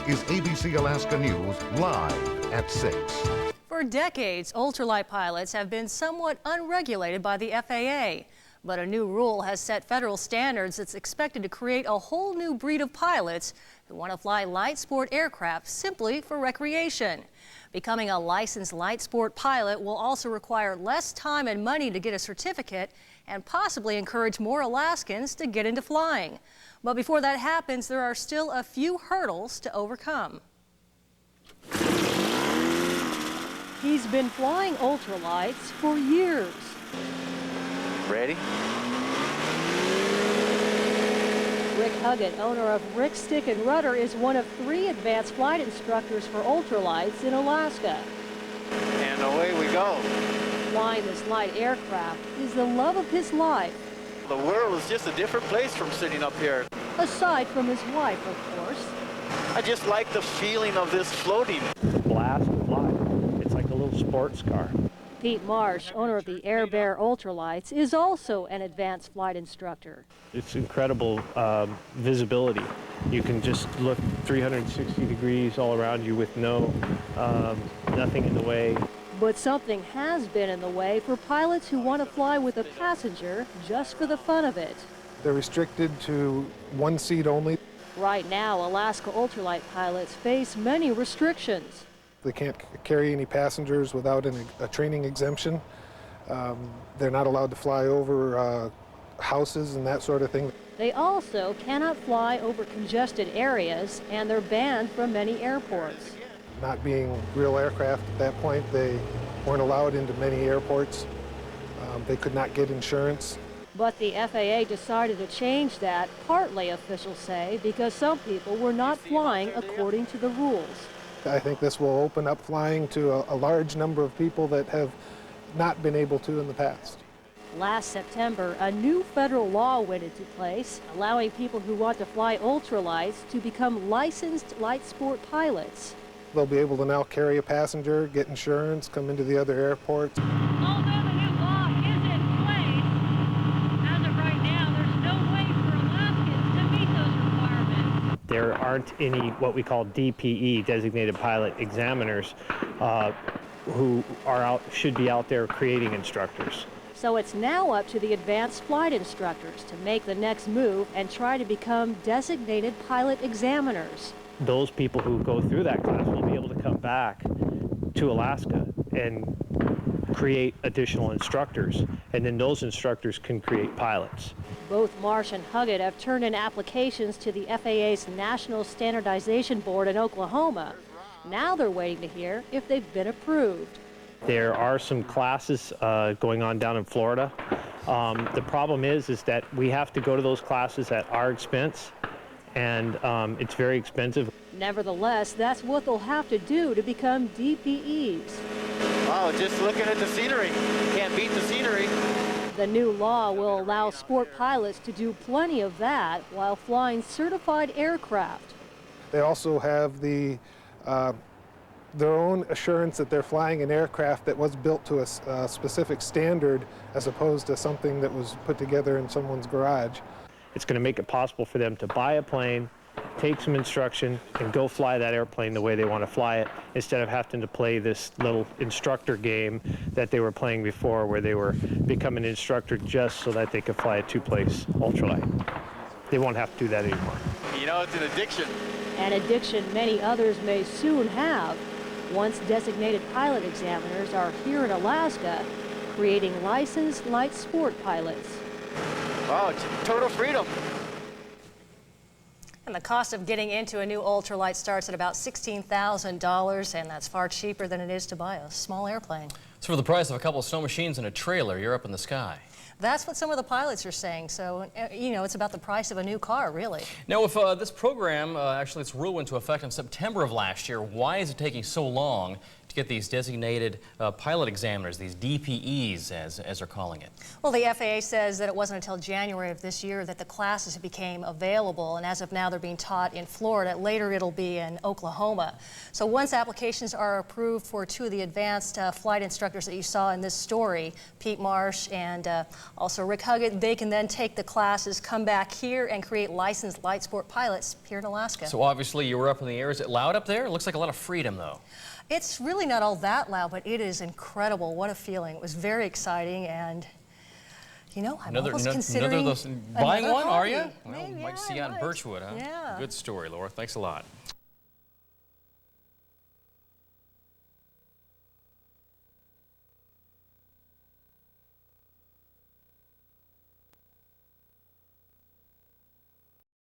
is ABC Alaska News Live at 6. For decades, ultralight pilots have been somewhat unregulated by the FAA. But a new rule has set federal standards that's expected to create a whole new breed of pilots who want to fly light sport aircraft simply for recreation. Becoming a licensed light sport pilot will also require less time and money to get a certificate and possibly encourage more Alaskans to get into flying. But before that happens, there are still a few hurdles to overcome. He's been flying ultralights for years. Ready? Rick Huggett, owner of Rick Stick and Rudder, is one of 3 advanced flight instructors for ultralights in Alaska. And away we go. Flying this light aircraft is the love of his life. The world is just a different place from sitting up here. Aside from his wife, of course. I just like the feeling of this floating. Blast to fly. It's like a little sports car. Pete Marsh, owner of the Air Bear Ultralights, is also an advanced flight instructor. It's incredible visibility. You can just look 360 degrees all around you with nothing in the way. But something has been in the way for pilots who want to fly with a passenger just for the fun of it. They're restricted to 1 seat only. Right now, Alaska ultralight pilots face many restrictions. They can't carry any passengers without a training exemption. They're not allowed to fly over houses and that sort of thing. They also cannot fly over congested areas, and they're banned from many airports. Not being real aircraft at that point, they weren't allowed into many airports. They could not get insurance. But the FAA decided to change that, partly officials say, because some people were not flying according to the rules. I think this will open up flying to a large number of people that have not been able to in the past. Last September, a new federal law went into place, allowing people who want to fly ultralights to become licensed light sport pilots. They'll be able to now carry a passenger, get insurance, come into the other airports. Although the new law is in place, as of right now, there's no way for Alaskans to meet those requirements. There aren't any what we call DPE, designated pilot examiners, who should be out there creating instructors. So it's now up to the advanced flight instructors to make the next move and try to become designated pilot examiners. Those people who go through that class will be able to come back to Alaska and create additional instructors, and then those instructors can create pilots. Both Marsh and Huggett have turned in applications to the FAA's National Standardization Board in Oklahoma. Now they're waiting to hear if they've been approved. There are some classes going on down in Florida. The problem is that we have to go to those classes at our expense, and it's very expensive. Nevertheless, that's what they'll have to do to become DPEs. Wow, just looking at the scenery. You can't beat the scenery. The new law will allow sport pilots to do plenty of that while flying certified aircraft. They also have their own assurance that they're flying an aircraft that was built to a specific standard as opposed to something that was put together in someone's garage. It's going to make it possible for them to buy a plane, take some instruction, and go fly that airplane the way they want to fly it, instead of having to play this little instructor game that they were playing before, where they were becoming an instructor just so that they could fly a 2-place ultralight. They won't have to do that anymore. You know, it's an addiction. An addiction many others may soon have, once designated pilot examiners are here in Alaska, creating licensed light sport pilots. Wow, it's total freedom. And the cost of getting into a new ultralight starts at about $16,000, and that's far cheaper than it is to buy a small airplane. It's for the price of a couple of snow machines and a trailer. You're up in the sky. That's what some of the pilots are saying. So, you know, it's about the price of a new car, really. Now, if this program, actually, its rule went into effect in September of last year, why is it taking so long to to get these designated pilot examiners, these DPEs, as they're calling it? Well, the FAA says that it wasn't until January of this year that the classes became available, and as of now they're being taught in Florida. Later it'll be in Oklahoma. So once applications are approved for two of the advanced flight instructors that you saw in this story, Pete Marsh and also Rick Huggett, they can then take the classes, come back here, and create licensed light sport pilots here in Alaska. So obviously you were up in the air. Is it loud up there? It looks like a lot of freedom, though. It's really not all that loud, but it is incredible. What a feeling. It was very exciting, and you know, I'm almost considering buying one, are you? hobby. Well, Maybe, might yeah, see you out in might. Birchwood, huh? Yeah. Good story, Laura. Thanks a lot.